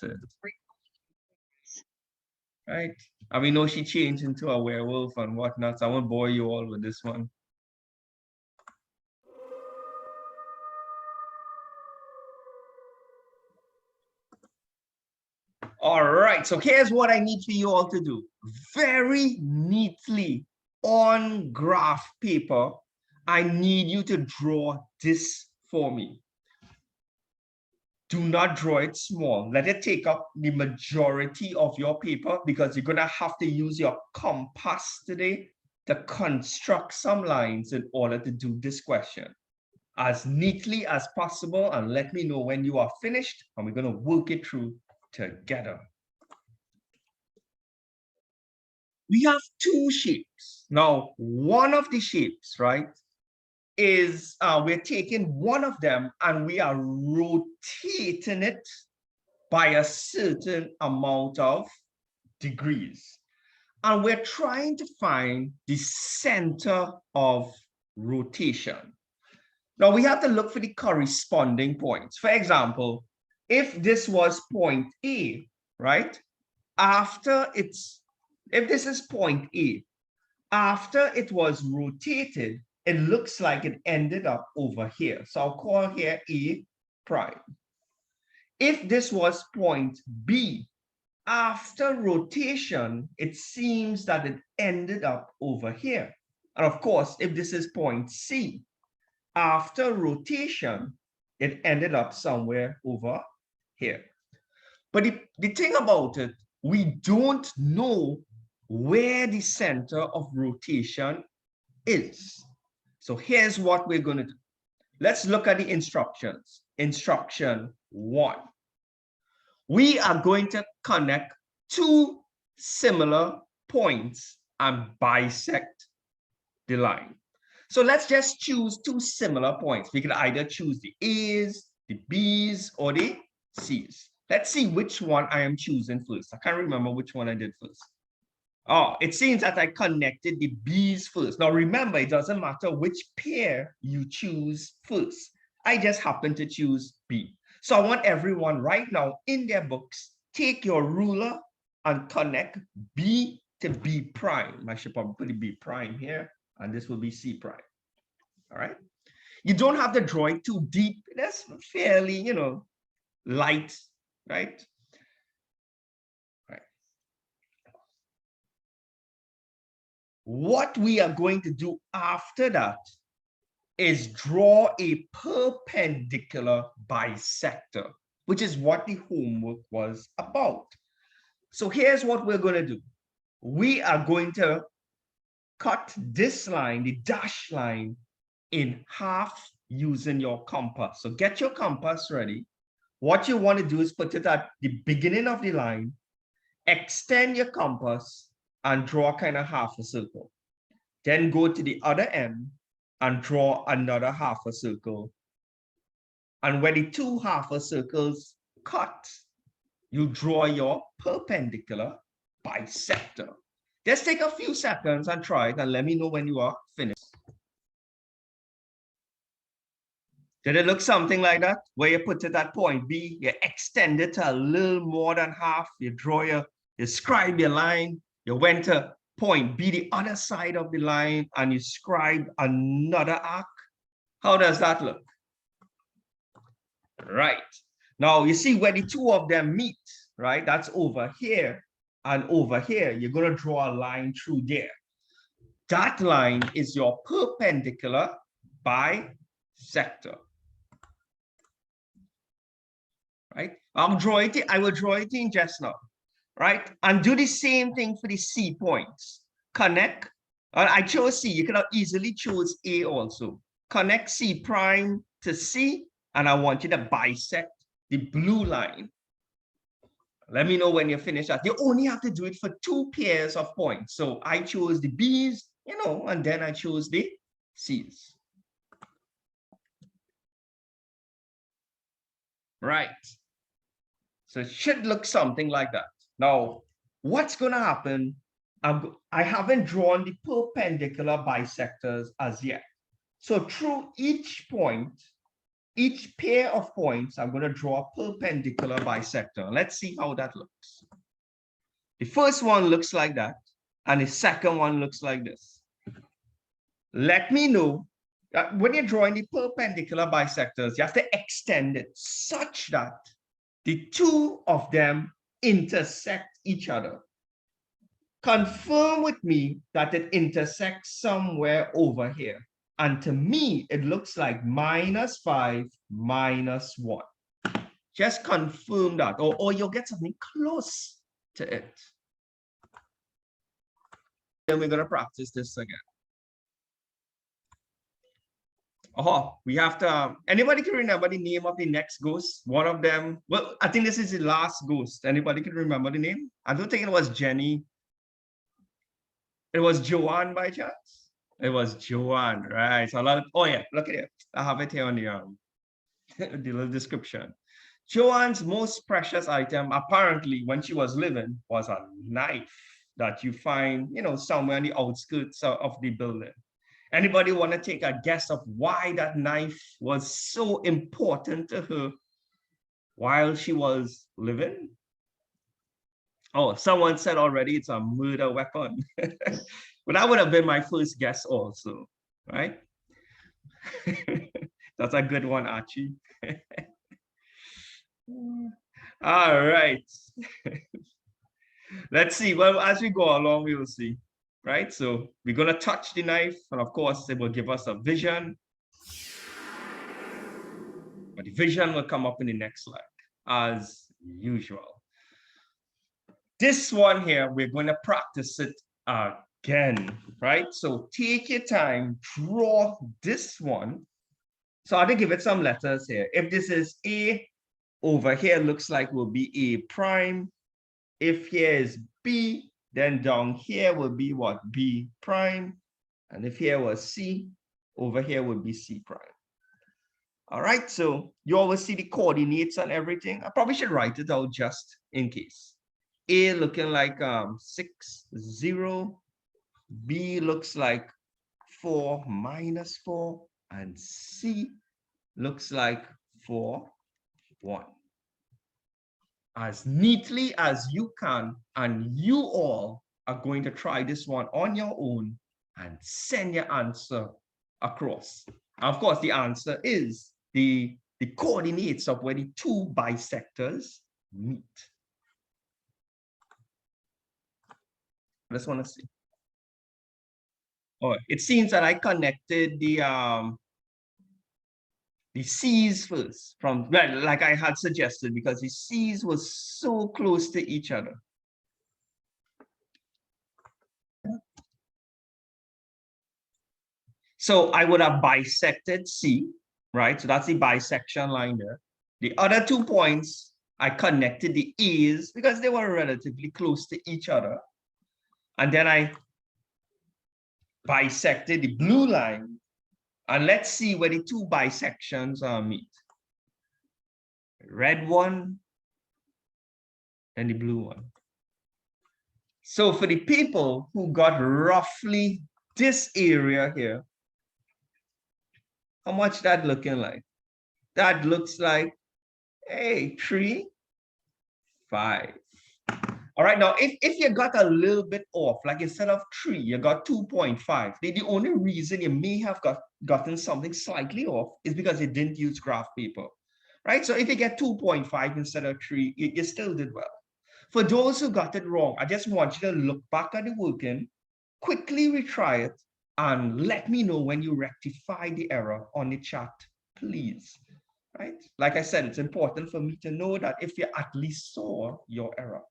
expected. Right? And we know she changed into a werewolf and whatnot, so I won't bore you all with this one. All right, so here's what I need for you all to do. Very neatly on graph paper, I need you to draw this for me. Do not draw it small. Let it take up the majority of your paper because you're going to have to use your compass today to construct some lines in order to do this question as neatly as possible. And let me know when you are finished and we're going to work it through together. We have two shapes. Now, one of the shapes, right, is we're taking one of them and we are rotating it by a certain amount of degrees. And we're trying to find the center of rotation. Now we have to look for the corresponding points. For example, if this was point A, right? If this is point A, after it was rotated, it looks like it ended up over here. So I'll call here A prime. If this was point B, after rotation, it seems that it ended up over here. And of course, if this is point C, after rotation, it ended up somewhere over here. But the thing about it, we don't know where the center of rotation is. So here's what we're going to do. Let's look at the instructions. Instruction 1. We are going to connect two similar points and bisect the line. So let's just choose two similar points. We can either choose the A's, the B's, or the C's. Let's see which one I am choosing first. I can't remember which one I did first. Oh, it seems that I connected the B's first. Now remember, it doesn't matter which pair you choose first. I just happen to choose B. So I want everyone right now in their books, take your ruler and connect B to B prime. I should probably put the B prime here, and this will be C prime. All right. You don't have to draw it too deep. That's fairly, light, right? What we are going to do after that is draw a perpendicular bisector, which is what the homework was about. So here's what we're going to do. We are going to cut this line, the dashed line, in half using your compass. So get your compass ready. What you want to do is put it at the beginning of the line, extend your compass, and draw kind of half a circle. Then go to the other end and draw another half a circle. And when the two half a circles cut, you draw your perpendicular bisector. Just take a few seconds and try it and let me know when you are finished. Did it look something like that? Where you put it at point B, you extend it to a little more than half, you scribe your line, you went to point B, the other side of the line, and you scribe another arc. How does that look? Right. Now, you see where the two of them meet, right? That's over here and over here. You're going to draw a line through there. That line is your perpendicular bisector. Right? I will draw it in just now. Right? And do the same thing for the C points. Connect. I chose C. You could have easily choose A also. Connect C prime to C, and I want you to bisect the blue line. Let me know when you're finished that. You only have to do it for two pairs of points. So I chose the B's, and then I chose the C's. Right. So it should look something like that. Now, what's going to happen? I haven't drawn the perpendicular bisectors as yet. So through each point, each pair of points, I'm going to draw a perpendicular bisector. Let's see how that looks. The first one looks like that, and the second one looks like this. Let me know that when you're drawing the perpendicular bisectors, you have to extend it such that the two of them intersect each other. Confirm with me that it intersects somewhere over here. And to me, it looks like -5, -1. Just confirm that, or you'll get something close to it. Then we're going to practice this again. Oh, we have to, anybody can remember the name of the next ghost? One of them, well, I think this is the last ghost. Anybody can remember the name? I don't think it was Jenny. It was Joanne by chance? It was Joanne, right? So a lot of, oh yeah, look at it. I have it here on the little description. Joanne's most precious item, apparently, when she was living, was a knife that you find, you know, somewhere on the outskirts of the building. Anybody want to take a guess of why that knife was so important to her while she was living? Oh, someone said already it's a murder weapon. But that would have been my first guess also, right? That's a good one, Archie. All right. Let's see. Well, as we go along, we will see, right? So we're going to touch the knife, and of course, it will give us a vision. But the vision will come up in the next slide, as usual. This one here, we're going to practice it again, right? So take your time, draw this one. So I'll give it some letters here. If this is A, over here looks like will be A prime. If here is B, then down here will be what? B prime. And if here was C, over here would be C prime. All right, so you always see the coordinates and everything. I probably should write it out just in case. A looking like 6, 0. B looks like 4, -4. And C looks like 4, 1. As neatly as you can, and you all are going to try this one on your own and send your answer across. Of course, the answer is the coordinates of where the two bisectors meet. I just want to see. Oh, it seems that I connected the C's first, from, well, like I had suggested, because the C's was so close to each other. So I would have bisected C, right? So that's the bisection line there. The other 2 points, I connected the A's because they were relatively close to each other. And then I bisected the blue line. And let's see where the two bisections meet. Red one and the blue one. So for the people who got roughly this area here, how much that looking like? That looks like, hey, 3, 5. All right, now if you got a little bit off, like instead of 3, you got 2.5. The only reason you may have gotten something slightly off is because you didn't use graph paper, right? So if you get 2.5 instead of 3, you still did well. For those who got it wrong, I just want you to look back at the working, quickly retry it, and let me know when you rectify the error on the chat, please. Right? Like I said, it's important for me to know that if you at least saw your error.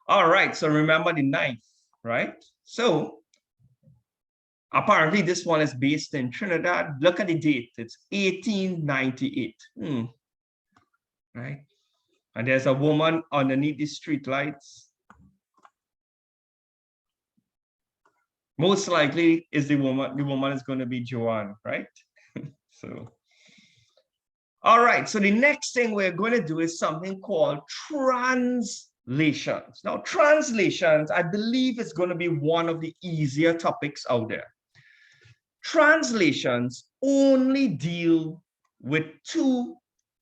All right, so remember the knife, right? So apparently this one is based in Trinidad. Look at the date, it's 1898. Right? And there's a woman underneath the street lights. Most likely is the woman is going to be Joanne, right? So, all right, so the next thing we're going to do is something called translation. translations. Now, translations, I believe it's going to be one of the easier topics out there. Translations only deal with two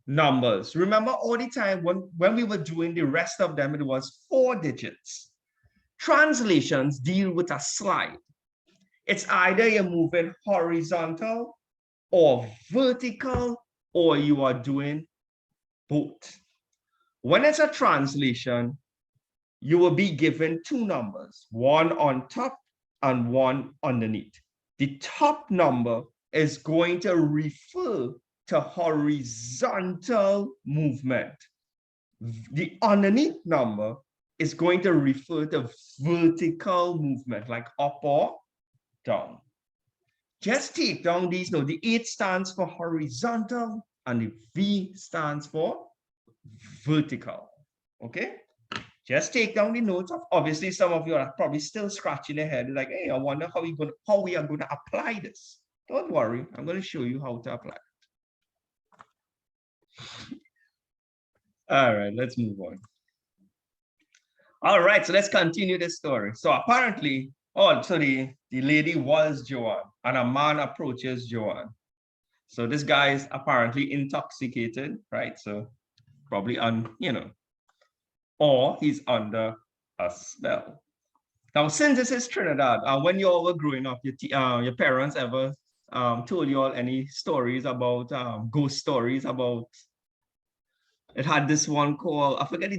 numbers. Remember all the time when we were doing the rest of them, it was 4 digits. Translations deal with a slide. It's either you're moving horizontal or vertical, or you are doing both. When it's a translation, you will be given two numbers, one on top and one underneath. The top number is going to refer to horizontal movement. The underneath number is going to refer to vertical movement, like up or down. Just take down these. No, the H stands for horizontal and the V stands for vertical. Okay? Just take down the notes. Obviously, some of you are probably still scratching their head, like, hey, I wonder how we are going to apply this. Don't worry, I'm going to show you how to apply it. All right, let's move on. All right, so let's continue this story. So apparently, so the lady was Joanne, and a man approaches Joanne. So this guy is apparently intoxicated, right? So probably or he's under a spell. Now, since this is Trinidad, when you all were growing up, your parents ever told you all any stories about ghost stories about? It had this one called, I forget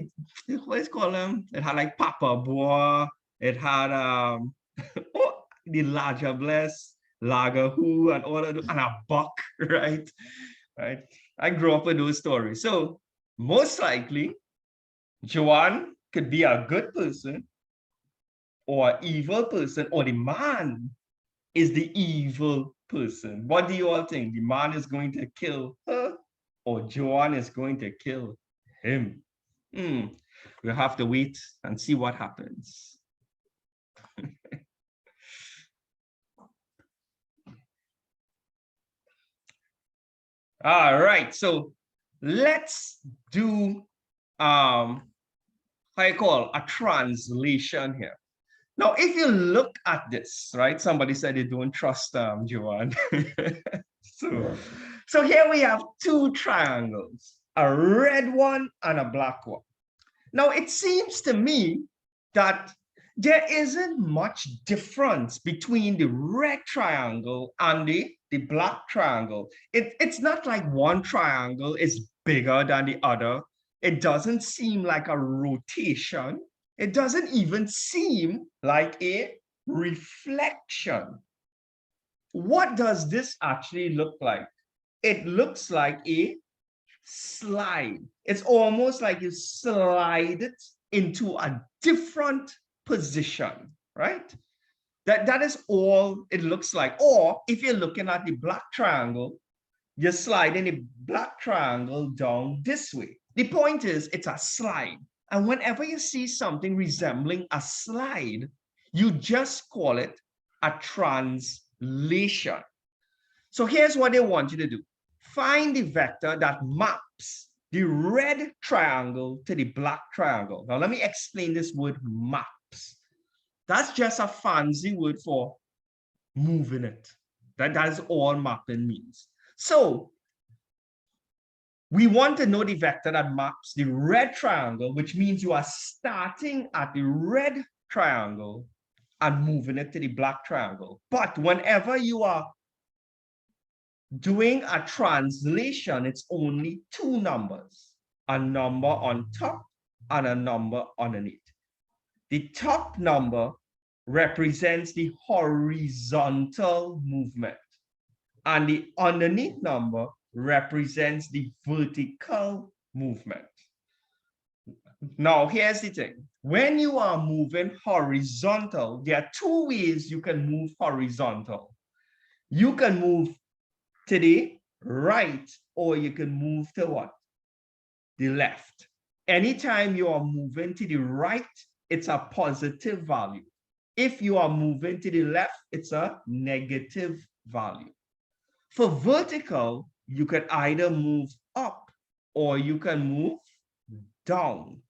what it's called. It had like Papa Boa. It had the Larger Bless, Lager Who, and all of those, and a buck, right? Right. I grew up with those stories. So most likely, Joanne could be a good person or an evil person, or the man is the evil person. What do you all think? The man is going to kill her, or Joanne is going to kill him? We'll have to wait and see what happens. All right, so let's do how you call a translation here. Now, if you look at this, right? Somebody said they don't trust Joanne. So here we have two triangles, a red one and a black one. Now, it seems to me that there isn't much difference between the red triangle and the black triangle. It's not like one triangle is bigger than the other. It doesn't seem like a rotation. It doesn't even seem like a reflection. What does this actually look like? It looks like a slide. It's almost like you slide it into a different position, right? That is all it looks like. Or if you're looking at the black triangle, you're sliding the black triangle down this way. The point is, it's a slide. And whenever you see something resembling a slide, you just call it a translation. So here's what they want you to do. Find the vector that maps the red triangle to the black triangle. Now, let me explain this word maps. That's just a fancy word for moving it. That is all mapping means. So we want to know the vector that maps the red triangle, which means you are starting at the red triangle and moving it to the black triangle. But whenever you are doing a translation, it's only two numbers, a number on top and a number underneath. The top number represents the horizontal movement, and the underneath number represents the vertical movement. Now, here's the thing. When you are moving horizontal, there are two ways you can move horizontal. You can move to the right, or you can move to what? The left. Anytime you are moving to the right, it's a positive value. If you are moving to the left, it's a negative value. For vertical, you can either move up or you can move down.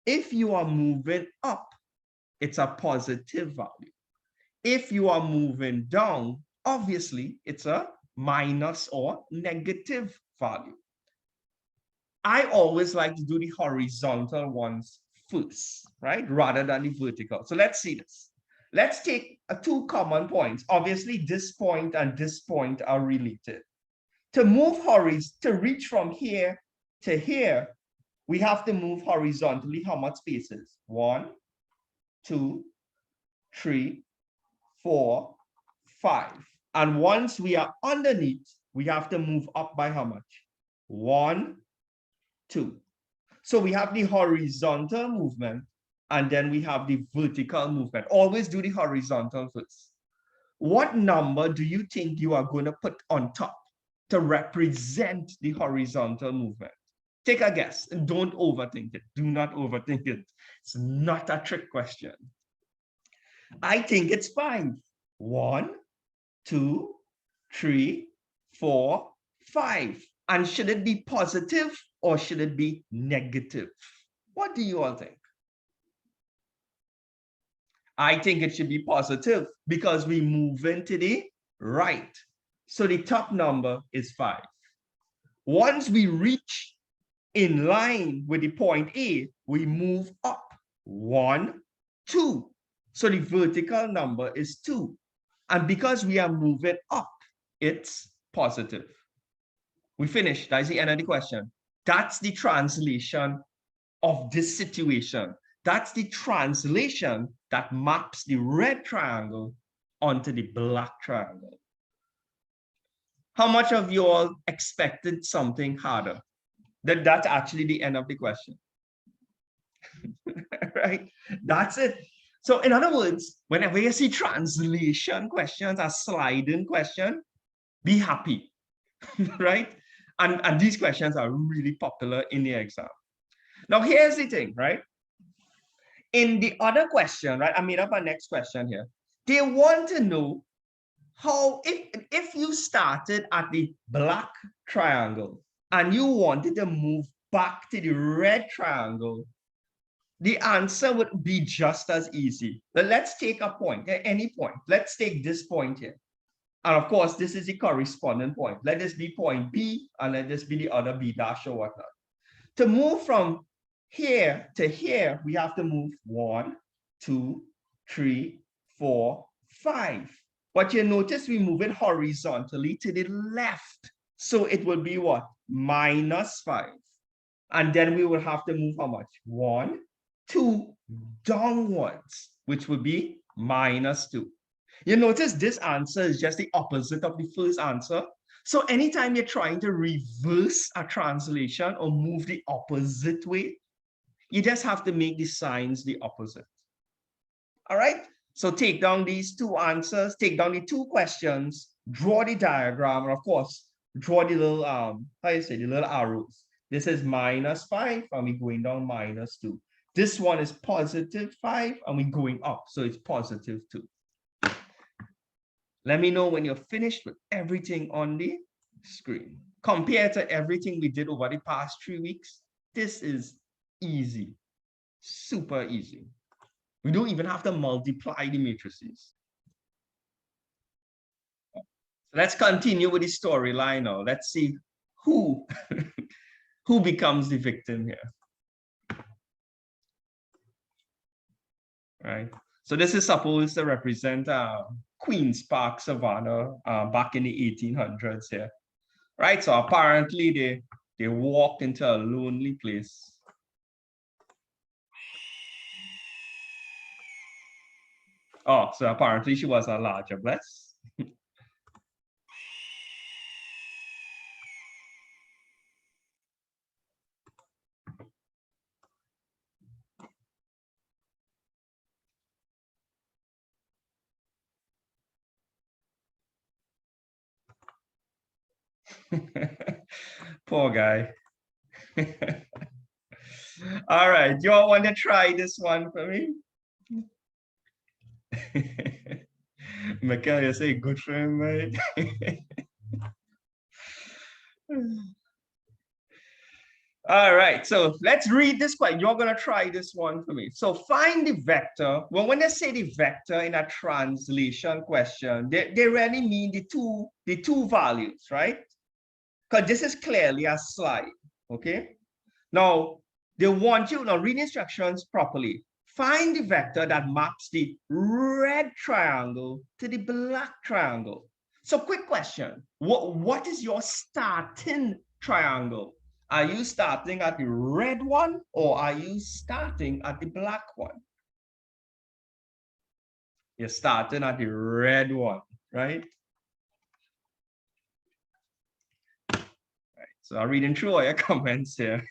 If you are moving up, it's a positive value. If you are moving down, obviously it's a minus or negative value. I always like to do the horizontal ones first, right? Rather than the vertical. So let's see this. Let's take two common points. Obviously, this point and this point are related. To move to reach from here to here, we have to move horizontally how much spaces? 1, 2, 3, 4, 5. And once we are underneath, we have to move up by how much? 1, 2. So we have the horizontal movement, and then we have the vertical movement. Always do the horizontal first. What number do you think you are going to put on top to represent the horizontal movement? Take a guess and don't overthink it. Do not overthink it. It's not a trick question. I think it's 5. 1, 2, 3, 4, 5. And should it be positive or should it be negative? What do you all think? I think it should be positive because we move into the right. So the top number is 5. Once we reach in line with the point A, we move up 1, 2. So the vertical number is 2. And because we are moving up, it's positive. We finished. That's the end of the question. That's the translation of this situation. That's the translation that maps the red triangle onto the black triangle. How much of you all expected something harder? That's actually the end of the question. Right? That's it. So in other words, whenever you see translation questions, a sliding question, be happy, right? And these questions are really popular in the exam. Now, here's the thing, right? In the other question, right? I made up a next question here. They want to know how, if you started at the black triangle and you wanted to move back to the red triangle, the answer would be just as easy. But let's take a point, any point. Let's take this point here. And of course, this is the corresponding point. Let this be point B, and let this be the other B dash or whatnot. To move from here to here, we have to move 1, 2, 3, 4, 5. But you notice we move it horizontally to the left. So it will be what? -5. And then we will have to move how much? 1, 2 downwards, which would be -2. You notice this answer is just the opposite of the first answer. So anytime you're trying to reverse a translation or move the opposite way, you just have to make the signs the opposite. All right? So take down these two answers, take down the two questions, draw the diagram, and of course, draw the little, how you say, the little arrows. This is -5, and we're going down -2. This one is +5, and we're going up, so it's +2. Let me know when you're finished with everything on the screen. Compared to everything we did over the past 3 weeks, this is easy, super easy. We don't even have to multiply the matrices. Let's continue with the storyline now. Let's see who, who becomes the victim here. Right? So this is supposed to represent Queen's Park, Savannah, back in the 1800s here, right? So apparently they walked into a lonely place. Oh, so apparently she was a larger bless. Poor guy. All right, you all want to try this one for me? Michael, you say good for him, right? All right, so let's read this question. You're going to try this one for me. So find the vector. Well, when they say the vector in a translation question, they really mean the two values, right? Because this is clearly a slide, okay? Now, they want you, now read instructions properly. Find the vector that maps the red triangle to the black triangle. So quick question, what is your starting triangle? Are you starting at the red one or are you starting at the black one? You're starting at the red one, right? So I'm reading through all your comments here.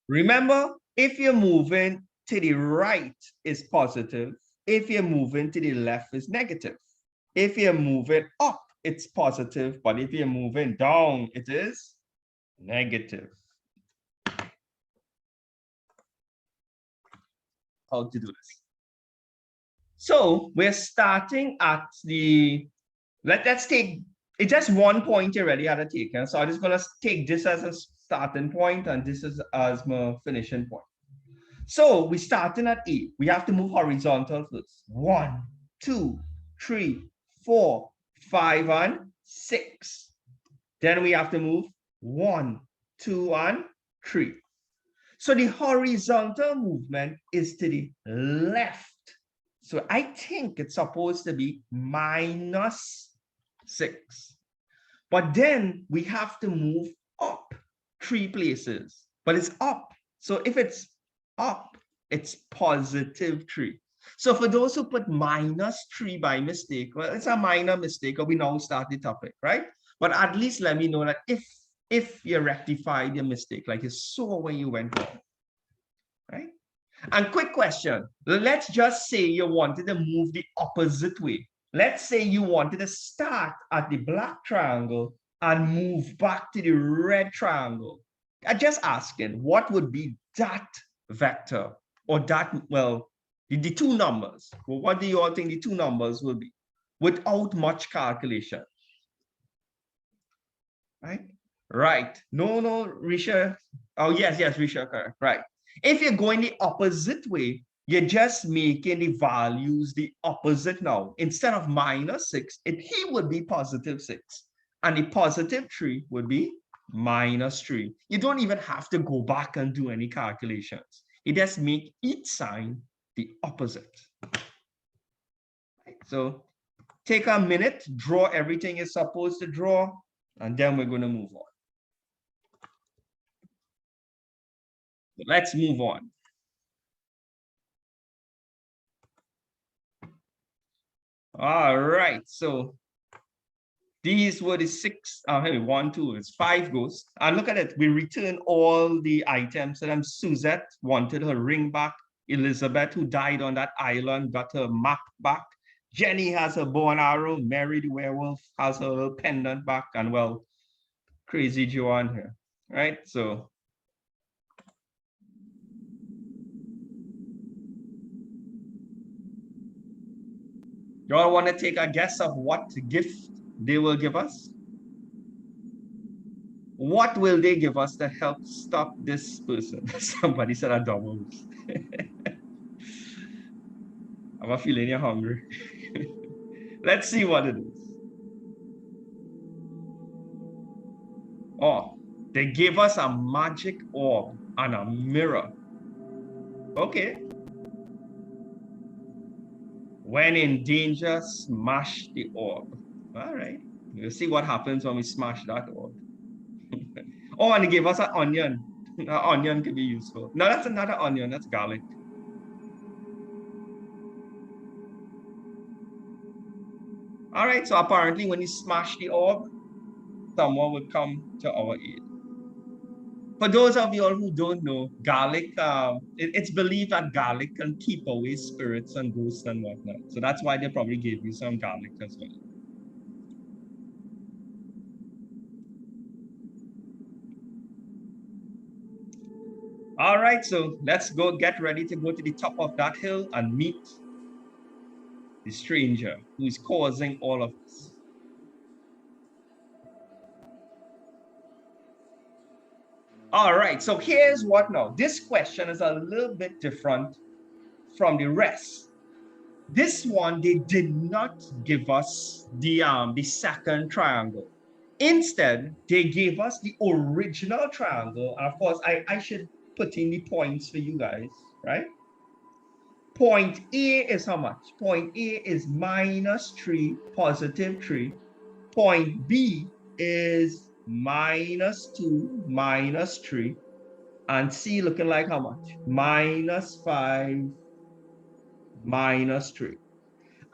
Remember, if you're moving to the right is positive. If you're moving to the left is negative. If you're moving up, it's positive. But if you're moving down, it is negative. How to do this? So we're starting at the, let's take, it's just 1 point you already had to take. So I'm just going to take this as a starting point and this is as my finishing point. So we're starting at 8. We have to move horizontal first. 1, 2, 3, 4, 5, and 6. Then we have to move 1, 2, and 3. So the horizontal movement is to the left. So I think it's supposed to be -6. But then we have to move up 3 places. But it's up. So if it's up, it's +3. So for those who put -3 by mistake, well, it's a minor mistake, or we now start the topic, right? But at least let me know that if you rectified your mistake, like you saw when you went wrong, right? And quick question, let's just say you wanted to move the opposite way. Let's say you wanted to start at the black triangle and move back to the red triangle. I'm just asking, what would be that vector or that, well, the two numbers? Well, what do you all think the two numbers will be without much calculation? Right? Right. No, Risha. Oh, yes, Risha, correct. Right. If you're going the opposite way, you're just making the values the opposite now. Instead of -6, he would be +6. And the +3 would be -3. You don't even have to go back and do any calculations. You just make each sign the opposite. Right. So take a minute, draw everything you're supposed to draw, and then we're going to move on. Let's move on. All right, so these were the 6, 1, 2, it's 5 ghosts. And look at it, we return all the items. And Suzette wanted her ring back. Elizabeth, who died on that island, got her map back. Jenny has her bow and arrow. Mary the werewolf has her pendant back. And well, Crazy Joanne here, right? So you all want to take a guess of what gift they will give us? What will they give us to help stop this person? Somebody said a double. I have a feeling you're hungry. Let's see what it is. Oh, they gave us a magic orb and a mirror. Okay. When in danger, smash the orb. All right. We'll see what happens when we smash that orb. Oh, and they gave us an onion. An onion could be useful. No, that's another onion. That's garlic. All right. So apparently when you smash the orb, someone will come to our aid. For those of you all who don't know, garlic, it's believed that garlic can keep away spirits and ghosts and whatnot. So that's why they probably gave you some garlic as well. All right, so let's go get ready to go to the top of that hill and meet the stranger who is causing all of this. All right, so here's what now. This question is a little bit different from the rest. This one, they did not give us the second triangle. Instead, they gave us the original triangle. And of course, I should put in the points for you guys, right? Point A is how much? Point A is -3, +3. Point B is -2, -3. And C looking like how much? -5, -3.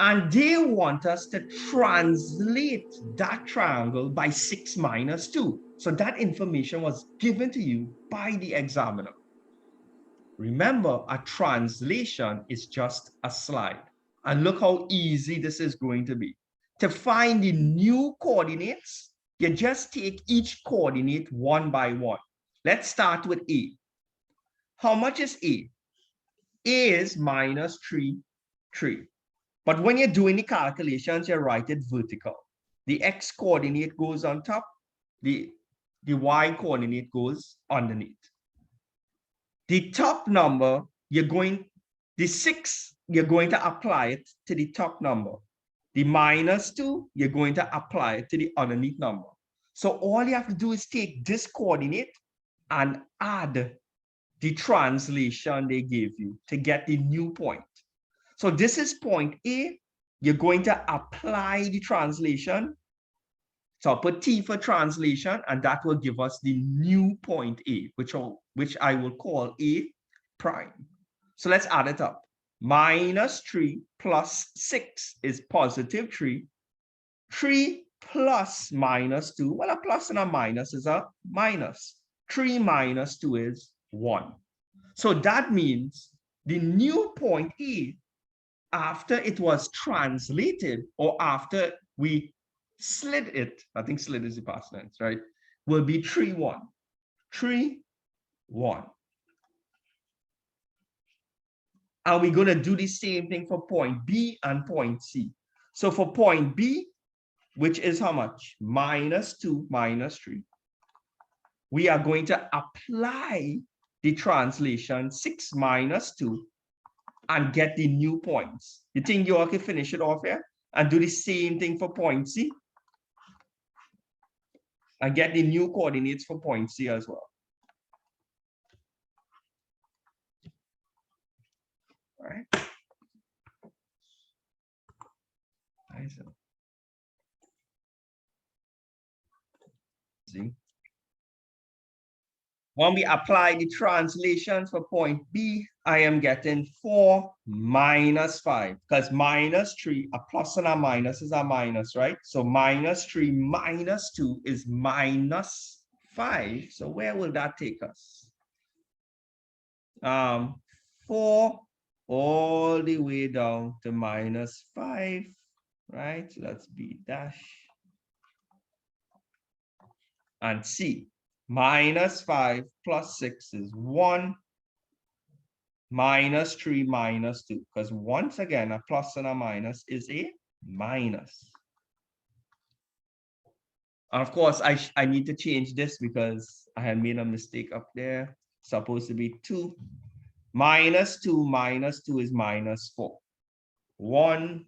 And they want us to translate that triangle by 6 minus 2. So that information was given to you by the examiner. Remember, a translation is just a slide. And look how easy this is going to be. To find the new coordinates, you just take each coordinate one by one. Let's start with A. How much is A? A is -3, 3. But when you're doing the calculations, you write it vertical. The x coordinate goes on top, the y coordinate goes underneath. The top number, the 6, you're going to apply it to the top number. The -2, you're going to apply it to the underneath number. So all you have to do is take this coordinate and add the translation they gave you to get the new point. So this is point A. You're going to apply the translation. So I'll put T for translation, and that will give us the new point A, which I will call A prime. So let's add it up. -3 plus 6 is +3. 3 plus -2, well, a plus and a minus is a minus. 3 minus 2 is 1. So that means the new point A, after it was translated, or after we slid it, I think slid is the past tense, right? Will be 3, 1. 3, 1. And we're going to do the same thing for point B and point C. So for point B, which is how much? -2, -3. We are going to apply the translation 6 minus 2 and get the new points. You think you all can finish it off here and do the same thing for point C? And get the new coordinates for point C as well. All right. See? When we apply the translations for point B, I am getting 4 minus 5, because -3, a plus and a minus is a minus, right? So -3 minus 2 is -5. So where will that take us? 4 all the way down to -5, right? So that's B dash. And C. -5 plus 6 is 1, -3 minus 2, because once again, a plus and a minus is a minus. And of course, I need to change this because I had made a mistake up there. It's supposed to be 2. -2 minus 2 is -4. 1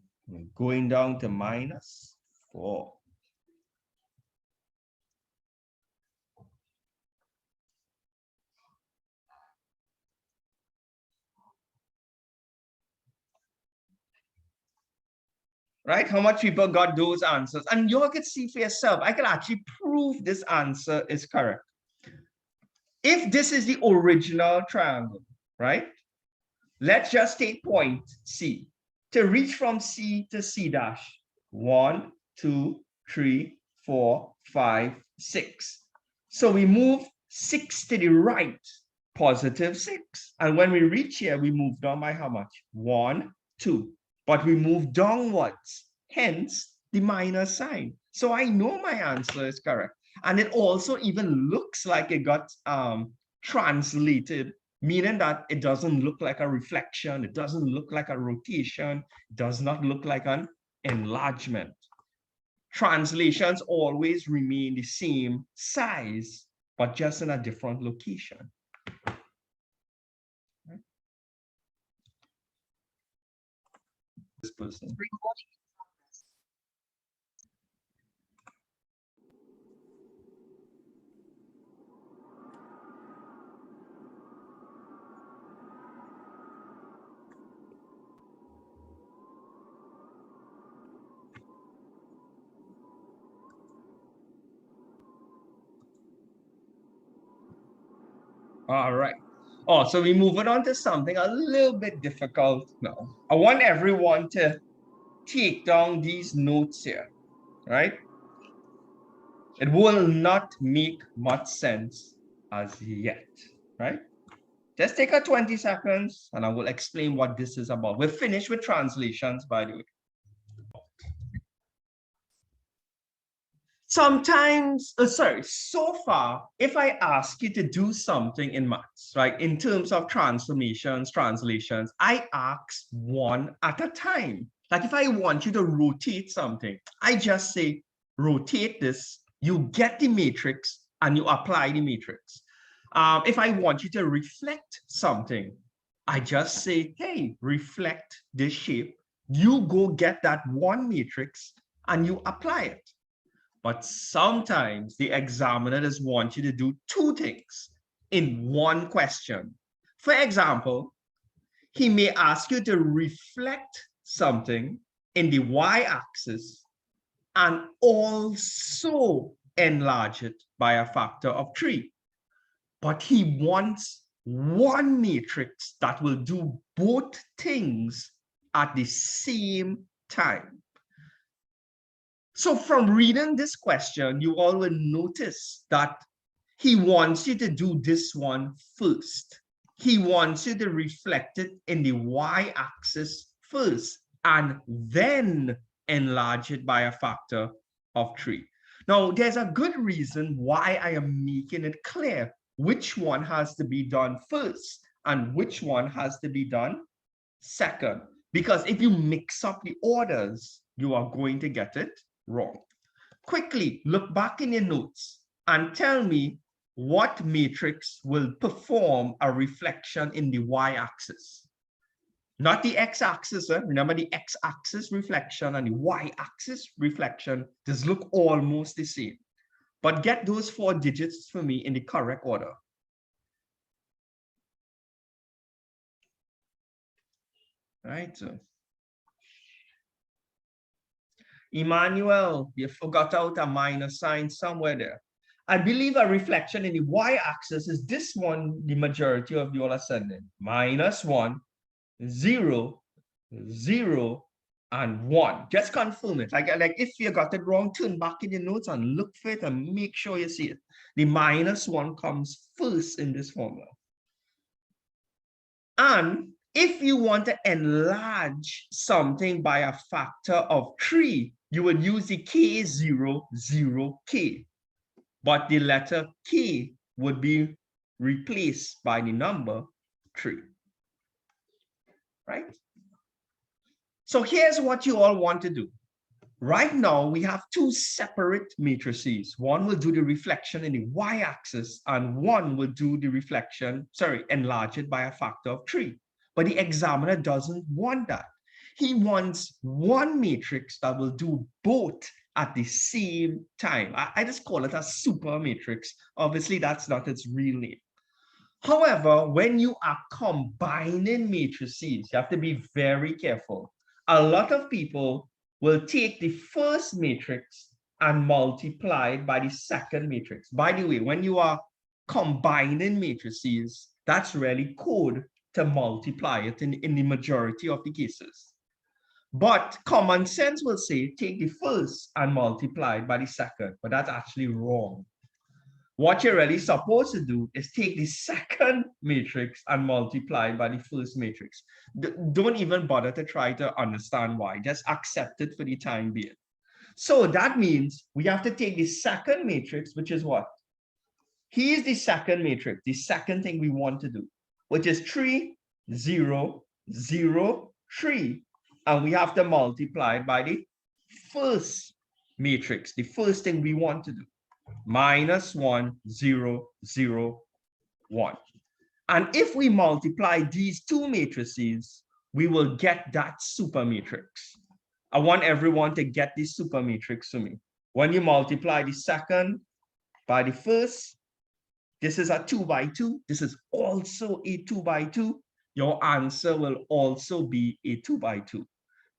going down to -4. Right? How much people got those answers? And you all can see for yourself. I can actually prove this answer is correct. If this is the original triangle, right? Let's just take point C. To reach from C to C dash. 1, 2, 3, 4, 5, 6. So we move 6 to the right, +6. And when we reach here, we move down by how much? 1, 2. But we move downwards, hence the minus sign. So I know my answer is correct. And it also even looks like it got translated, meaning that it doesn't look like a reflection, it doesn't look like a rotation, it does not look like an enlargement. Translations always remain the same size, but just in a different location. Right? This person. All right. Oh, so we're moving on to something a little bit difficult now. I want everyone to take down these notes here, right? It will not make much sense as yet, right? Just take a 20 seconds and I will explain what this is about. We're finished with translations, by the way. Sometimes, so far, if I ask you to do something in maths, right, in terms of transformations, translations, I ask one at a time. Like if I want you to rotate something, I just say, rotate this, you get the matrix and you apply the matrix. If I want you to reflect something, I just say, hey, reflect this shape. You go get that one matrix and you apply it. But sometimes the examiner just wants you to do two things in one question. For example, he may ask you to reflect something in the y-axis and also enlarge it by a factor of 3. But he wants one matrix that will do both things at the same time. So from reading this question, you all will notice that he wants you to do this one first. He wants you to reflect it in the y-axis first and then enlarge it by a factor of 3. Now, there's a good reason why I am making it clear which one has to be done first and which one has to be done second. Because if you mix up the orders, you are going to get it wrong. Quickly look back in your notes and tell me what matrix will perform a reflection in the y-axis. Not the x-axis. Remember, the x-axis reflection and the y-axis reflection does look almost the same. But get those 4 digits for me in the correct order. Right. So Emmanuel, you forgot out a minus sign somewhere there. I believe a reflection in the y-axis is this one, the majority of you all are sending. -1, 0, 0, and 1. Just confirm it. Like if you got it wrong, turn back in your notes and look for it and make sure you see it. The -1 comes first in this formula. And if you want to enlarge something by a factor of 3, you would use the K0, 0, K. But the letter K would be replaced by the number 3. Right? So here's what you all want to do. Right now, we have 2 separate matrices. One will do the reflection in the y-axis, and one will do the reflection, enlarge it by a factor of 3. But the examiner doesn't want that. He wants one matrix that will do both at the same time. I just call it a super matrix. Obviously, that's not its real name. However, when you are combining matrices, you have to be very careful. A lot of people will take the first matrix and multiply it by the second matrix. By the way, when you are combining matrices, that's really code to multiply it in the majority of the cases. But common sense will say, take the first and multiply it by the second, but that's actually wrong. What you're really supposed to do is take the second matrix and multiply it by the first matrix. Don't even bother to try to understand why. Just accept it for the time being. So that means we have to take the second matrix, which is what? Here's the second matrix, the second thing we want to do, which is 3, 0, 0, 3. And we have to multiply it by the first matrix, the first thing we want to do. minus 1, 0, 0, 1. And if we multiply these two matrices, we will get that super matrix. I want everyone to get this super matrix to me. When you multiply the second by the first, this is a 2 by 2. This is also a 2 by 2. Your answer will also be a 2 by 2.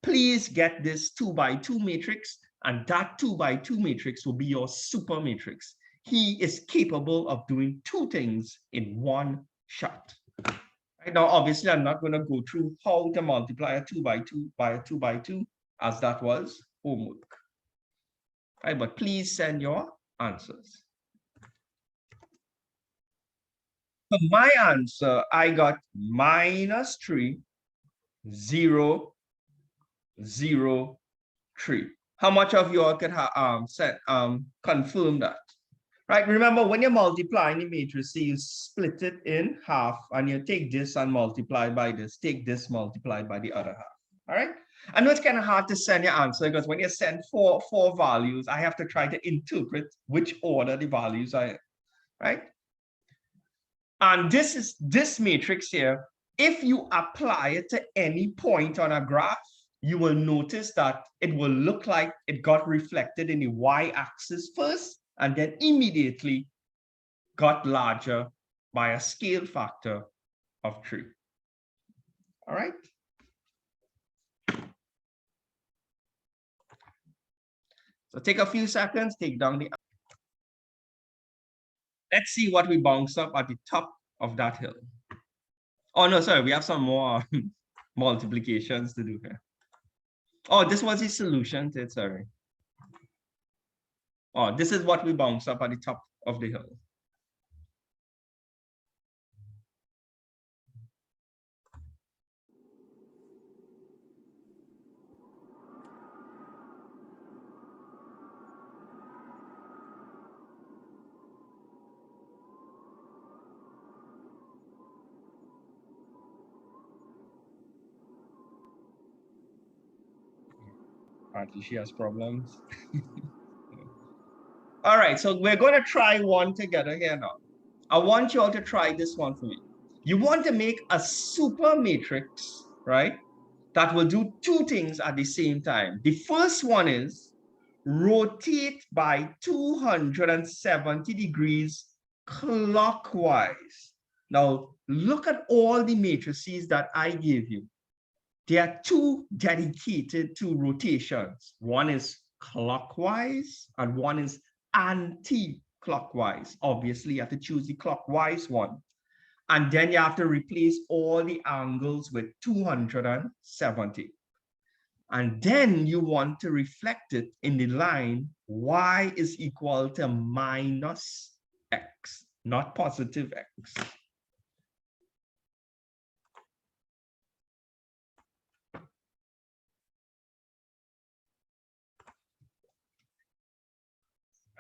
Please get this 2 by 2 matrix, and that 2 by 2 matrix will be your super matrix. He is capable of doing two things in one shot. Right now, obviously, I'm not going to go through how to multiply a 2 by 2 by a 2 by 2, as that was homework. Right, but please send your answers. For my answer, I got minus 3, 0, 0, 3. How much of you all can confirm that? Right, remember when you're multiplying the matrix, you split it in half and you take this and multiply by this, take this multiplied by the other half. All right, I know it's kind of hard to send your answer because when you send four values, I have to try to interpret which order the values are in, right? And this matrix here, if you apply it to any point on a graph, you will notice that it will look like it got reflected in the y-axis first, and then immediately got larger by a scale factor of 3. All right. So take a few seconds, take down the. Let's see what we bounce up at the top of that hill. Oh, no, sorry, we have some more multiplications to do here. Oh, this was the solution to it, sorry. Oh, this is what we bounce up at the top of the hill. Apparently she has problems. All right, so we're going to try one together here now. I want you all to try this one for me. You want to make a super matrix, right? That will do two things at the same time. The first one is rotate by 270 degrees clockwise. Now, look at all the matrices that I gave you. There are two dedicated to rotations. One is clockwise and one is anti-clockwise. Obviously, you have to choose the clockwise one. And then you have to replace all the angles with 270. And then you want to reflect it in the line y is equal to minus x, not positive x.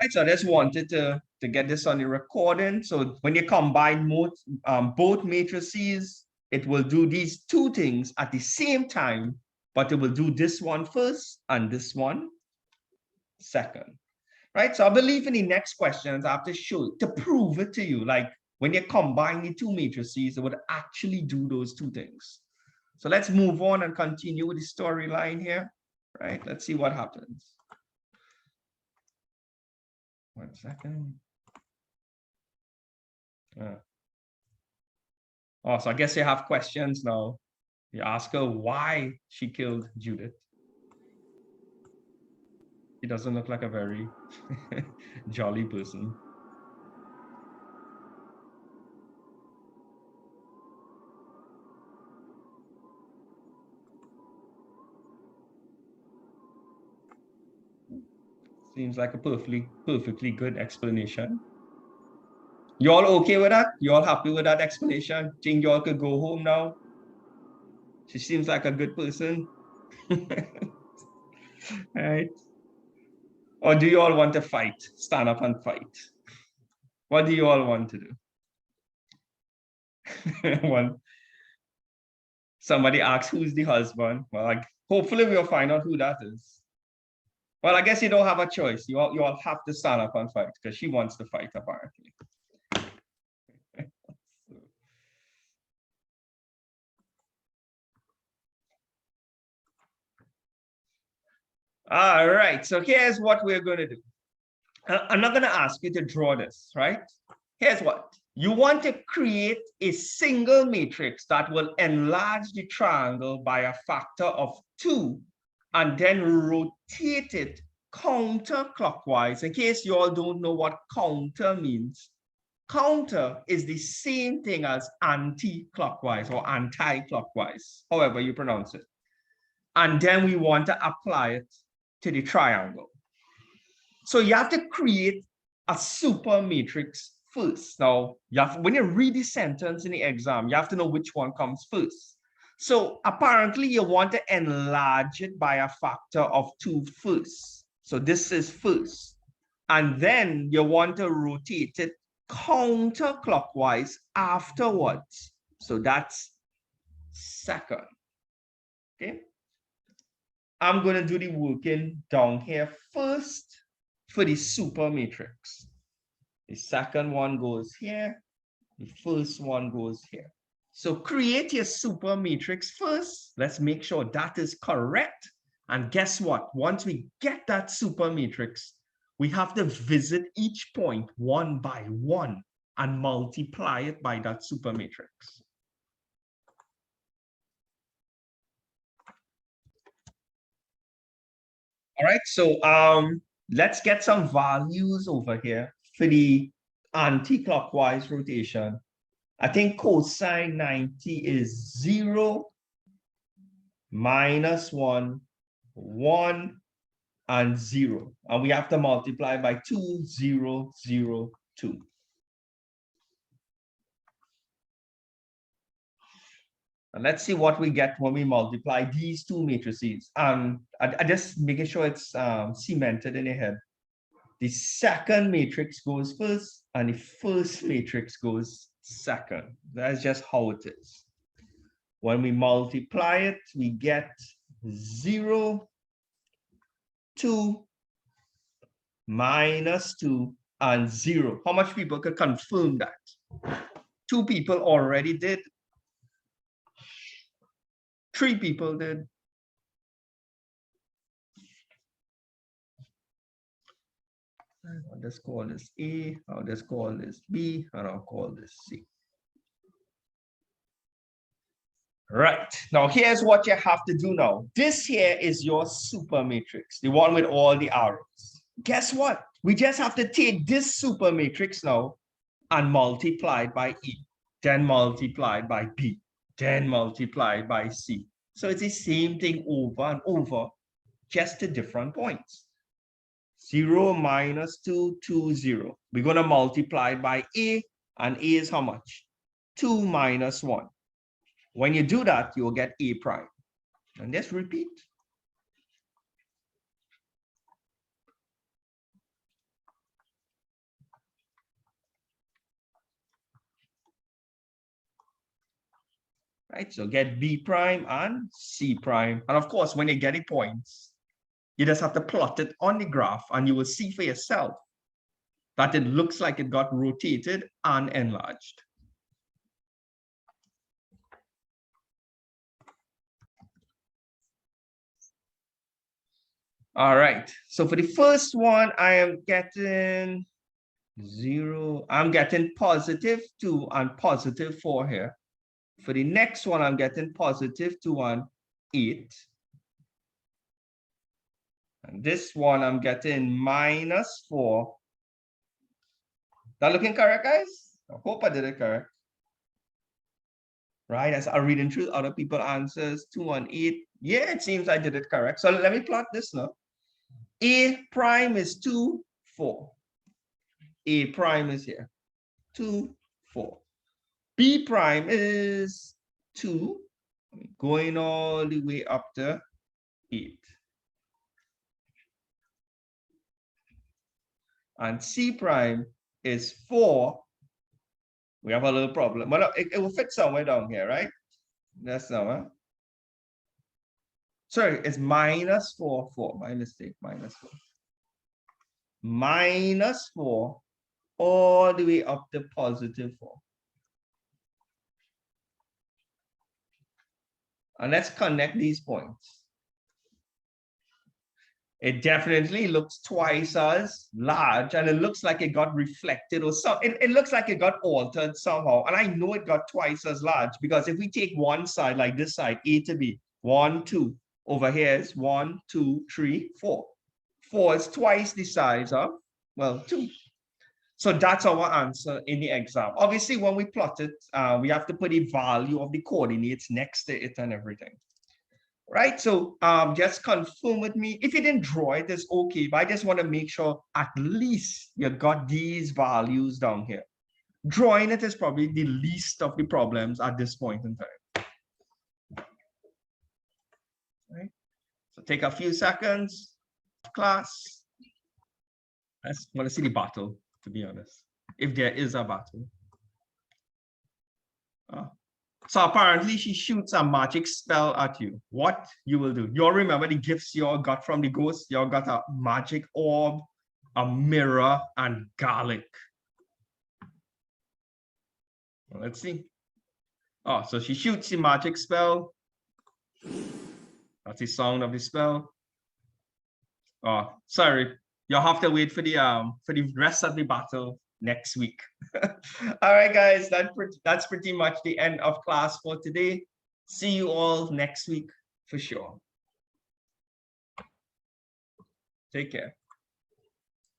Right, so I just wanted to get this on the recording. So when you combine both matrices, it will do these two things at the same time, but it will do this one first and this one second. Right, so I believe in the next questions, I have to show, to prove it to you, like when you combine the two matrices, it would actually do those two things. So let's move on and continue with the storyline here, right? Let's see what happens. 1 second. Oh, so I guess you have questions now. You ask her why she killed Judith. He doesn't look like a very jolly person. Seems like a perfectly good explanation. You all okay with that? You all happy with that explanation? Think you all could go home now? She seems like a good person. Right? Or do you all want to fight? Stand up and fight? What do you all want to do? Somebody asks who's the husband. Well, like, hopefully we'll find out who that is. Well, I guess you don't have a choice. You all have to stand up and fight because she wants to fight, apparently. All right, so here's what we're going to do. I'm not going to ask you to draw this, right? Here's what. You want to create a single matrix that will enlarge the triangle by a factor of 2 and then rotate it counterclockwise. In case you all don't know what counter means, counter is the same thing as anti-clockwise or anti-clockwise, however you pronounce it. And then we want to apply it to the triangle. So you have to create a super matrix first. Now, when you read the sentence in the exam, you have to know which one comes first. So apparently you want to enlarge it by a factor of 2 first. So this is first. And then you want to rotate it counterclockwise afterwards. So that's second. Okay. I'm going to do the working down here first for the super matrix. The second one goes here. The first one goes here. So create your super matrix first. Let's make sure that is correct. And guess what? Once we get that super matrix, we have to visit each point one by one and multiply it by that super matrix. All right, so let's get some values over here for the anti-clockwise rotation. I think cosine 90 is 0, -1, 1, and 0. And we have to multiply by 2, 0, 0, 2. And let's see what we get when we multiply these two matrices. I just making sure it's cemented in your head. The second matrix goes first, and the first matrix goes second. That's just how it is. When we multiply it, we get 0, 2, -2, and 0. How much people could confirm that? 2 people already did. 3 people did. I'll just call this A, I'll just call this B, and I'll call this C. Right, now here's what you have to do now. This here is your super matrix, the one with all the arrows. Guess what? We just have to take this super matrix now and multiply it by E, then multiply it by B, then multiply it by C. So it's the same thing over and over, just to different points. 0, -2, 2, 0. We're going to multiply by A, and A is how much? 2 minus 1. When you do that, you will get A prime. And let's repeat. Right, so get B prime and C prime. And of course, when you're getting points, you just have to plot it on the graph, and you will see for yourself that it looks like it got rotated and enlarged. All right, so for the first one, I am getting 0. I'm getting +2 and +4 here. For the next one, I'm getting +2 and 8. And this one, I'm getting -4. That looking correct, guys? I hope I did it correct. Right, as I'm reading through other people's answers, 2 and 8. Yeah, it seems I did it correct. So let me plot this now. A prime is 2, 4. A prime is here, 2, 4. B prime is 2, going all the way up to 8. And C prime is 4. We have a little problem. Well, it will fit somewhere down here, right? That's somewhere. Sorry, it's minus 4, 4. My mistake, minus 4. Minus 4 all the way up to positive 4. And let's connect these points. It definitely looks twice as large, and it looks like it got reflected or something. It looks like it got altered somehow. And I know it got twice as large because if we take one side, like this side, A to B, 1, 2. Over here is 1, 2, 3, 4. 4 is twice the size of, well, 2. So that's our answer in the exam. Obviously, when we plot it, we have to put the value of the coordinates next to it and everything. Right, so just confirm with me. If you didn't draw it, it's okay, but I just want to make sure at least you got these values down here. Drawing it is probably the least of the problems at this point in time. Right, so take a few seconds, class. I want to see the battle, to be honest, if there is a battle. So apparently she shoots a magic spell at you. What you will do? You'll remember the gifts you all got from the ghost. You all got a magic orb, a mirror, and garlic. Well, let's see. Oh, so she shoots the magic spell. That's the sound of the spell. Oh, sorry. You'll have to wait for the rest of the battle next week. All right, guys, that's pretty much the end of class for today. See you all next week for sure. Take care.